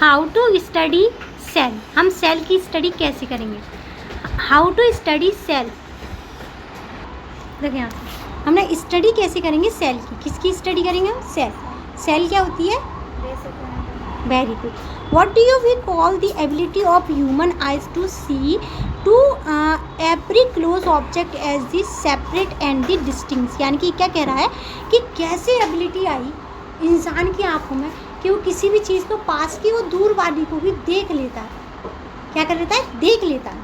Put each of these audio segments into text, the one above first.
How to study cell, हम cell की study कैसे करेंगे। हाउ टू स्टडी सेल, देखिए यहाँ से हमने स्टडी कैसे करेंगे सेल की, किसकी स्टडी करेंगे हम, सेल। सेल क्या होती है, very good. What do you we call the ability of human eyes to see to every close object as the separate and the distinct, यानी कि क्या कह रहा है कि कैसे एबिलिटी आई इंसान की आंखों में कि वो किसी भी चीज़ को पास की, वो दूर वाली को भी देख लेता है। क्या कर लेता है, देख लेता है।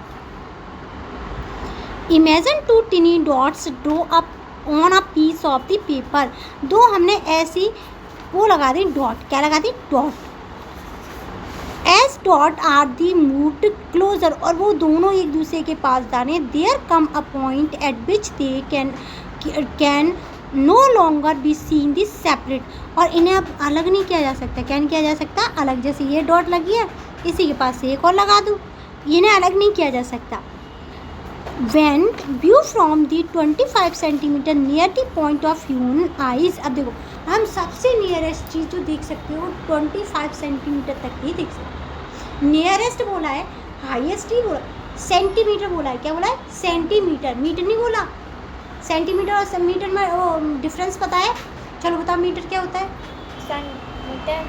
Imagine two tiny dots draw up on a piece of the paper, दो हमने ऐसी वो लगा दी डॉट, क्या लगा दी, dot. As dot are the moved closer, और वो दोनों एक दूसरे के पास जाने, there come a point at which they can no longer be seen this separate, और इन्हें अब अलग नहीं किया जा सकता। क्या नहीं किया जा सकता, अलग। जैसे ये डॉट लगी है, इसी के पास से एक और लगा दूँ, इन्हें अलग नहीं किया जा सकता। When view from the 25 centimetre near the point of human eyes, अब देखो हम सबसे नियरेस्ट चीज़ जो देख सकते हो 25 सेंटीमीटर तक ही देख सकते हो। नियरेस्ट बोला है, हाईएस्ट ही बोला, सेंटीमीटर बोला है। क्या बोला है, सेंटीमीटर, मीटर नहीं बोला। सेंटीमीटर और मीटर में वो डिफरेंस पता है, चलो बताओ मीटर क्या होता है। सेंटीमीटर,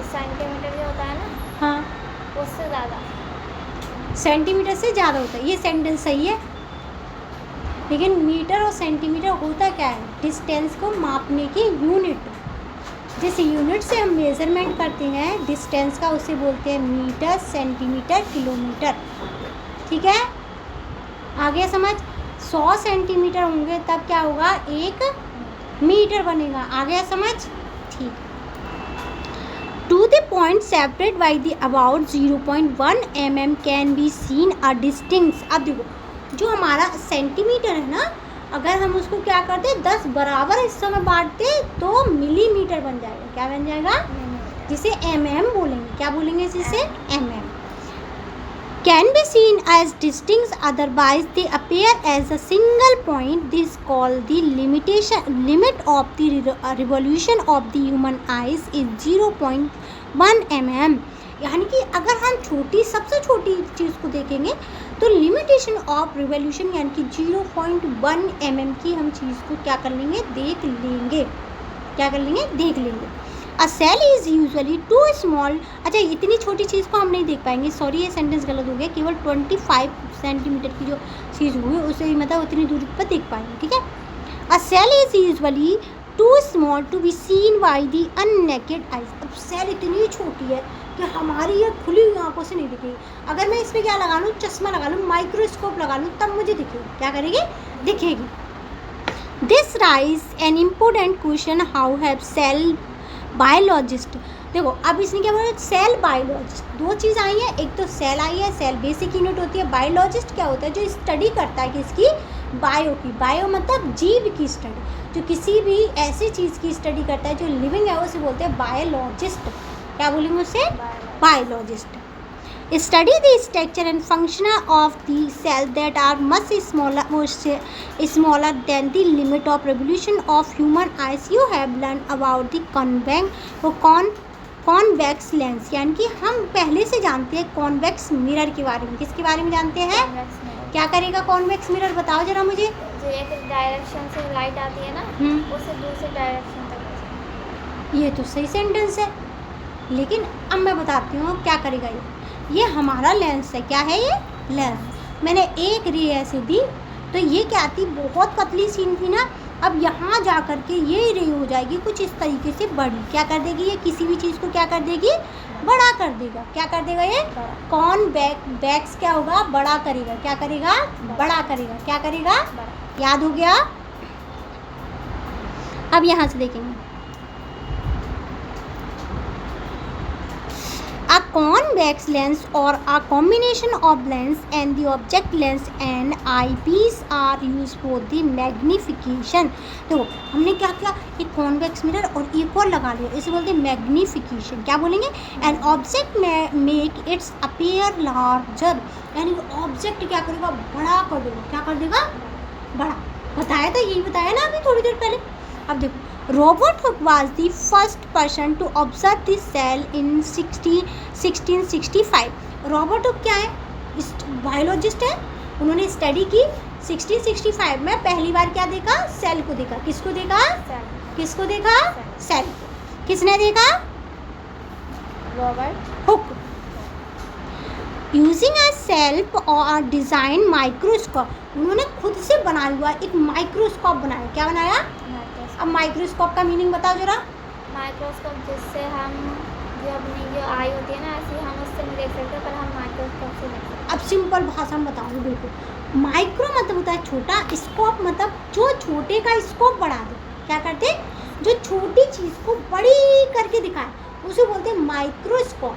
सेंटीमीटर जो होता है ना, हाँ, उससे ज़्यादा, सेंटीमीटर से ज़्यादा होता है। ये सेंटेंस सही है, लेकिन मीटर और सेंटीमीटर होता क्या है, डिस्टेंस को मापने की यूनिट। जिस यूनिट से हम मेज़रमेंट करते हैं डिस्टेंस का, उसे बोलते हैं मीटर, सेंटीमीटर, किलोमीटर। ठीक है, आ गया समझ। 100 सेंटीमीटर होंगे तब क्या होगा, 1 मीटर बनेगा। आ गया समझ, ठीक। Two the point separate by the about 0.1 mm can be seen a distinct. अब देखो जो हमारा सेंटीमीटर है ना, अगर हम उसको क्या करते 10 बराबर हिस्सों में बांटते तो मिलीमीटर बन जाएगा। क्या बन जाएगा, जिसे mm बोलेंगे। क्या बोलेंगे जिसे, mm। Can be seen as distinct, otherwise they appear as a single point, this call the limit of the revolution of the human eyes is 0.1 mm। यानी कि अगर हम छोटी, सबसे छोटी चीज़ को देखेंगे तो लिमिटेशन ऑफ रिवॉल्यूशन यानी कि 0.1 mm की हम चीज़ को क्या कर लेंगे, देख लेंगे। क्या कर लेंगे, देख लेंगे। A cell is usually too small, अच्छा इतनी छोटी चीज़ को हम नहीं देख पाएंगे, सॉरी ये सेंटेंस गलत हो गया। केवल 25 सेंटीमीटर की जो चीज़ हुई उसे मतलब उतनी दूरी पर देख पाएंगे। ठीक है, a cell is usually too small to be seen by the unaided eyes. अब सेल इतनी छोटी है कि हमारी ये खुली हुई आंखों से नहीं दिखेगी। अगर मैं इस पर क्या लगा लूँ, चश्मा लगा लूँ, माइक्रोस्कोप लगा लूँ, तब मुझे दिखेगी। क्या करेगी, दिखेगी। This rise an important question, how have cell biologist, देखो अब इसने क्या बोला, सेल बायोलॉजिस्ट। दो चीज़ आई है, एक तो सेल आई है, सेल बेसिक यूनिट होती है। बायोलॉजिस्ट क्या होता है, जो स्टडी करता है किसकी, बायो की। बायो मतलब जीव की स्टडी, जो किसी भी ऐसी चीज़ की स्टडी करता है जो लिविंग है, उसे बोलते हैं बायोलॉजिस्ट। क्या बोलेंगे उसे, biologist. Study the structure and function of the cell that are much smaller than the limit of revolution of human eyes. You have learn about the convex lens, यानी कि हम पहले से जानते हैं कॉन्वेक्स मिरर के बारे में। किसके बारे में जानते हैं, क्या करेगा कॉन्वेक्स मिरर, बताओ जरा मुझे। जो एक डायरेक्शन से लाइट आती है ना, उसे दूसरे डायरेक्शन तक। ये तो सही सेंटेंस है, लेकिन अब मैं बताती हूँ क्या करेगा ये हमारा लेंस है। क्या है ये, लेंस। मैंने एक रे ऐसे दी तो ये क्या थी, बहुत पतली सीन थी ना, अब यहाँ जा कर के ये रे हो जाएगी कुछ इस तरीके से बड़ी। क्या कर देगी ये, किसी भी चीज़ को क्या कर देगी, बड़ा कर देगा। क्या कर देगा ये, कॉन्वेक्स क्या होगा, बड़ा करेगा। क्या करेगा, बड़ा करेगा। क्या करेगा, याद हो गया। अब यहाँ से देखेंगे, a convex lens or a combination of lens and the object lens and eyepiece are used for the magnification। तो हमने क्या किया, एक कॉन्वेक्स मिरर और एक और लगा लिया, इसे बोलते हैं मैग्निफिकेशन। क्या बोलेंगे, an object make it's appear larger, यानी ऑब्जेक्ट क्या करेगा, बड़ा कर देगा। क्या कर देगा, बड़ा। बताया था, यही बताया ना अभी थोड़ी देर पहले। अब देखो Robert Hooke was the first person to observe the cell in 1665. Robert Hooke क्या है? बायोलॉजिस्ट है। उन्होंने स्टडी की 1665 में पहली बार क्या देखा? सेल को देखा। किसको देखा? किसको देखा? सेल। किसने देखा? Robert Hooke. Using a self और डिज़ाइन माइक्रोस्कोप, उन्होंने खुद से बनाया हुआ एक माइक्रोस्कोप बनाया। क्या बनाया? अब माइक्रोस्कोप का मीनिंग बताओ जरा। माइक्रोस्कोप, जिससे हम जो अपनी जो आई होती है ना, ऐसे हम उससे नहीं देख सकते, पर हम माइक्रोस्कोप से देख सकते हैं। अब सिंपल भाषा में बताऊंगी बिल्कुल। माइक्रो मतलब होता है छोटा, स्कोप मतलब जो छोटे का स्कोप बढ़ा दे। क्या करते? जो छोटी चीज़ को बड़ी करके दिखाए उसे बोलते हैं माइक्रोस्कोप।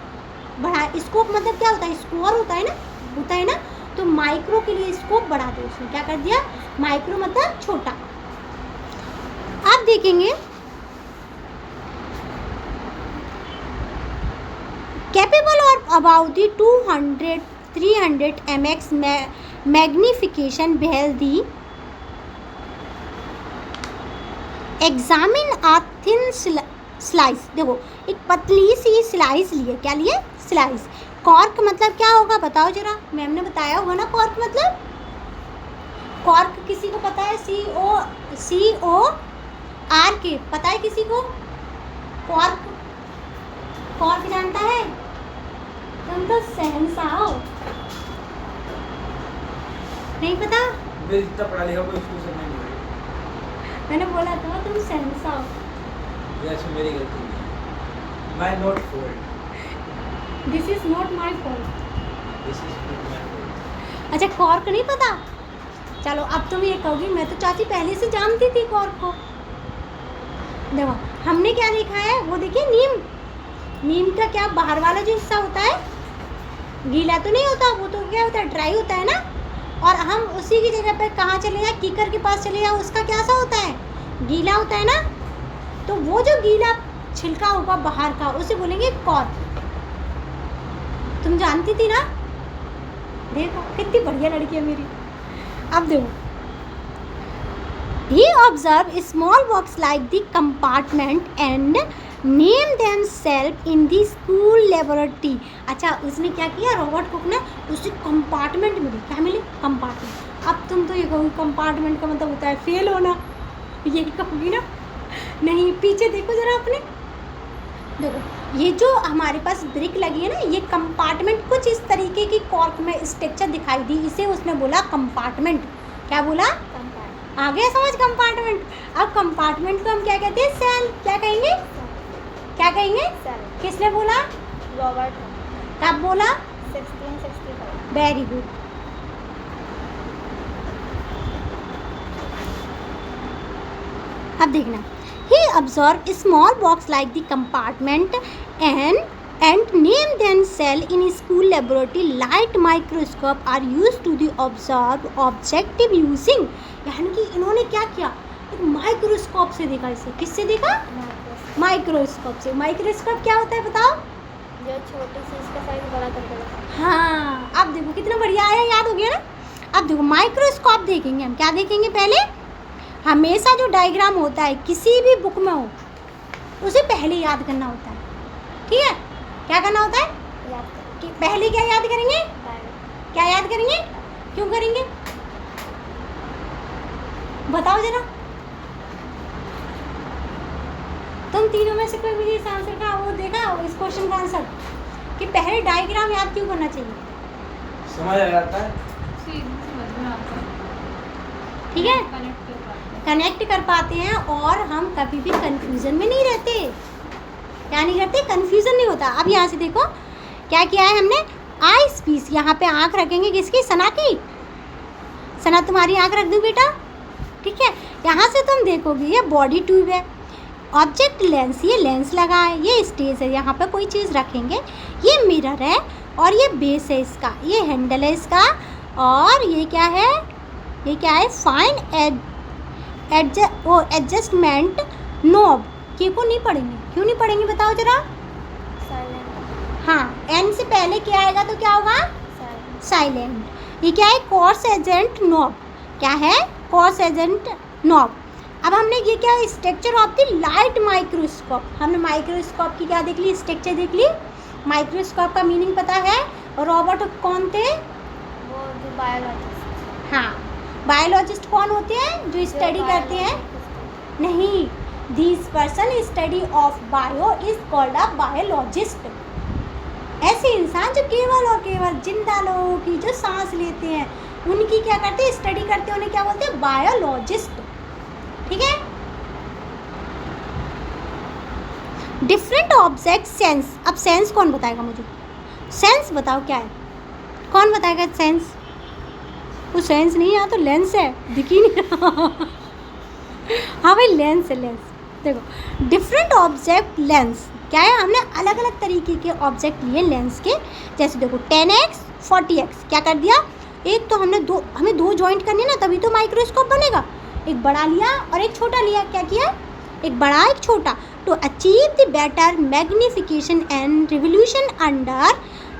बढ़ा स्कोप मतलब क्या होता है? स्क्वायर होता है ना, होता है ना, तो माइक्रो के लिए स्कोप बढ़ा दो। उसने क्या कर दिया? माइक्रो मतलब छोटा। आप देखेंगे कैपेबल और about the 200-300 mx magnification well the examine a thin slice. देखो एक पतली सी स्लाइस लिए। क्या लिए? स्लाइस। कॉर्क मतलब क्या होगा बताओ जरा। मैम ने बताया होगा ना कॉर्क मतलब। कॉर्क किसी को पता है? CORK पता है किसी को? कॉर्क, कॉर्क जानता है? तुम तो शहंशाह हो। नहीं पता? इतना पढ़ा लिखा कोई स्कूल से नहीं है। मैंने बोला था तुम शहंशाह हो। ये अच्छा मेरी गलती नहीं है। My not fault. This is not my fault. This is not my fault. अच्छा कॉर्क नहीं पता? चलो अब तुम ये कहोगी मैं तो चाची पहले से जानती थी कॉर्क को। देखो हमने क्या देखा है, वो देखिए नीम। नीम का क्या बाहर वाला जो हिस्सा होता है गीला तो नहीं होता, वो तो क्या होता है? ड्राई होता है ना। और हम उसी की जगह पर कहाँ चले जाए? कीकर के पास चले जाओ, उसका क्या सा होता है? गीला होता है ना। तो वो जो गीला छिलका होगा बाहर का उसे बोलेंगे कॉर्क। तुम जानती थी ना? देखो कितनी बढ़िया लड़की है मेरी। अब देखो he observed a small box like the compartment and named themselves in the school laboratory. अच्छा उसने क्या किया? रॉबर्ट कुक ने उसे कंपार्टमेंट मिली। क्या मिली? कंपार्टमेंट। अब तुम तो ये कहोगी कंपार्टमेंट का मतलब होता है फेल होना, ये कहोगी ना? नहीं, पीछे देखो जरा अपने। देखो ये जो हमारे पास ब्रिक लगी है ना, ये कंपार्टमेंट कुछ इस तरीके की कॉर्क में स्ट्रक्चर दिखाई दी, इसे उसने बोला कंपार्टमेंट। क्या बोला? आ गया समझ? कंपार्टमेंट। अब कंपार्टमेंट को हम क्या कहते हैं? सेल। क्या कहेंगे? क्या कहेंगे? सेल। किसने बोला? रॉबर्ट कब बोला? 1665। Very good. अब देखना he observed a small box like the compartment and named them cell in school laboratory. Light microscope are used to the observe objective using, यानी कि इन्होंने क्या किया? एक माइक्रोस्कोप से देखा इसे। किससे देखा? माइक्रोस्कोप से। माइक्रोस्कोप क्या होता है बताओ? जो छोटी सी इसका साइज बड़ा करके रखा। हाँ अब देखो कितना बढ़िया आया, याद हो गया ना। अब देखो माइक्रोस्कोप देखेंगे हम। क्या देखेंगे? पहले हमेशा जो डायग्राम होता है किसी भी बुक में हो उसे पहले याद करना होता है। ठीक है? क्या करना होता है? याद करें। कि पहले क्या याद करेंगे? क्या याद करेंगे? क्यों करेंगे बताओ जरा। तुम तीनों में से कोई भी इस आंसर का वो देखा इस क्वेश्चन का आंसर कि पहले डायग्राम याद क्यों करना चाहिए? समझ आ जाता है। ठीक है, कनेक्ट कर पाते हैं और हम कभी भी कंफ्यूजन में नहीं रहते। क्या नहीं करते? कंफ्यूजन नहीं होता। अब यहाँ से देखो क्या किया है हमने? आई पीस। यहाँ पे आँख रखेंगे किसकी? सना की। सना तुम्हारी आँख रख दूँ बेटा? ठीक है, यहाँ से तुम देखोगे ये बॉडी ट्यूब है, ऑब्जेक्ट लेंस, ये लेंस लगा है, ये स्टेज है, यहाँ पे कोई चीज़ रखेंगे, ये मिरर है और ये बेस है इसका, ये हैंडल है इसका, और ये क्या है? ये क्या है? Fine adjustment knob. ये को नहीं पढ़ेंगे। क्यों नहीं पढ़ेंगे बताओ जरा? साइलेंट। हाँ, एन से पहले क्या आएगा तो क्या होगा? साइलेंट। ये क्या है? Course agent knob. क्या है? Course agent knob. अब हमने ये क्या, structure of the light microscope, हमने माइक्रोस्कोप की क्या देख ली, स्ट्रक्चर देख ली। माइक्रोस्कोप का मीनिंग पता है। रॉबर्ट कौन थे? वो जो बायोलॉजिस्ट। हाँ, बायोलॉजिस्ट कौन होते हैं? जो स्टडी करते हैं। नहीं, this person study of bio is called a biologist. ऐसे इंसान जो केवल और केवल जिंदा लोगों की जो सांस लेते हैं उनकी क्या करते हैं, स्टडी करते हैं, उन्हें क्या बोलते हैं, बायोलॉजिस्ट। ठीक है। डिफरेंट ऑब्जेक्ट सेंस, अब सेंस कौन बताएगा मुझे? सेंस बताओ क्या है, कौन बताएगा सेंस? वो सेंस नहीं, यहाँ तो लेंस है, दिख ही नहीं रहा। हाँ भाई, लेंस है, लेंस। देखो, डिफरेंट ऑब्जेक्ट लेंस क्या है, हमने अलग अलग तरीके के ऑब्जेक्ट लिए लेंस के। जैसे देखो 10x 40x, क्या कर दिया, एक तो हमें दो जॉइंट करने ना, तभी तो माइक्रोस्कोप बनेगा। एक बड़ा लिया और एक छोटा लिया, क्या किया, एक बड़ा एक छोटा, to achieve the better magnification and revolution under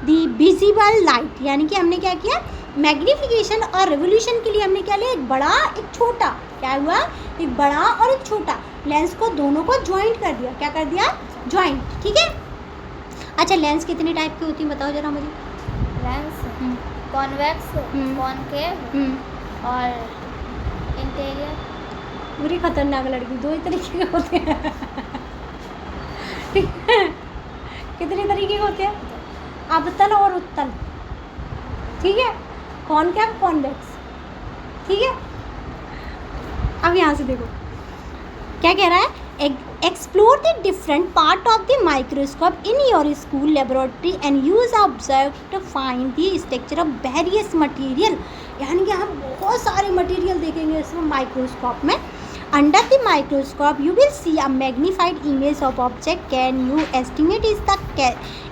the visible light. यानी कि हमने क्या किया, मैग्निफिकेशन और रिवोल्यूशन के लिए हमने क्या लिया, एक बड़ा एक छोटा। क्या हुआ, एक बड़ा और एक छोटा लेंस को दोनों को ज्वाइंट कर दिया। क्या कर दिया, ज्वाइंट। ठीक है। अच्छा, लेंस कितने टाइप की होती है बताओ जरा मुझे। लेंस कॉन्वेक्स, कॉनकेव और इंटीरियर। पूरी खतरनाक लड़की, दो ही तरीके के होते हैं। ठीक है, कितने तरीके के होते हैं, अवतल और उत्तल। ठीक है, कॉनकेव कॉन्वेक्स। ठीक है। अब यहाँ से देखो क्या कह रहा है, explore the different part of the microscope in your school laboratory and use observe to find the structure of various material. यानी कि हम बहुत सारे मटेरियल देखेंगे इसमें माइक्रोस्कोप में। Under the microscope you will see a magnified image of object. Can you estimate is the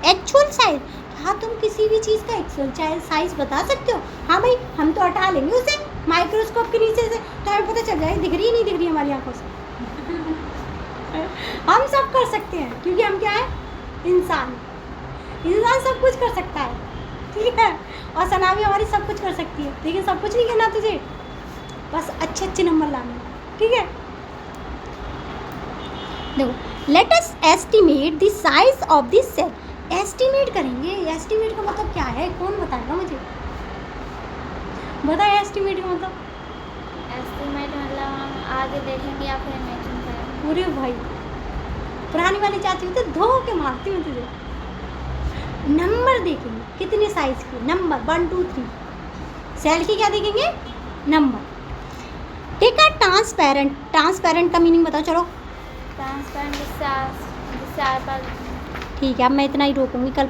actual size. हाँ, तुम किसी भी चीज़ का एक्चुअल साइज बता सकते हो। हाँ भाई, हम तो हटा लेंगे उसे माइक्रोस्कोप के नीचे से, तो हमें पता चल जाएगा दिख रही नहीं दिख रही हमारी आंखों से। हम सब कर सकते हैं, क्योंकि हम क्या है, इंसान सब कुछ कर सकता है। ठीक है। और सना भी हमारी सब कुछ कर सकती है, लेकिन सब कुछ नहीं करना तुझे, बस अच्छे अच्छे नंबर लाने। ठीक है। देखो, let us estimate the size of this cell. Estimate करेंगे, एस्टिमेट का मतलब क्या है, कौन बताएगा मुझे, बताए एस्टिमेट का मतलब। एस्टिमेट मतलब हम आगे देखेंगे या फिर इमेजिन करेंगे। पूरे भाई, पुरानी वाली चाची तो धो के मारती हूँ तुझे। नंबर देखेंगे, कितने साइज के नंबर, 1 2 3। सेल की क्या देखेंगे, number. Take a transparent, transparent का मीनिंग बताओ चलो। ट्रांसपेरेंट जिससे आर पार। ठीक है, अब मैं इतना ही रोकूंगी, कल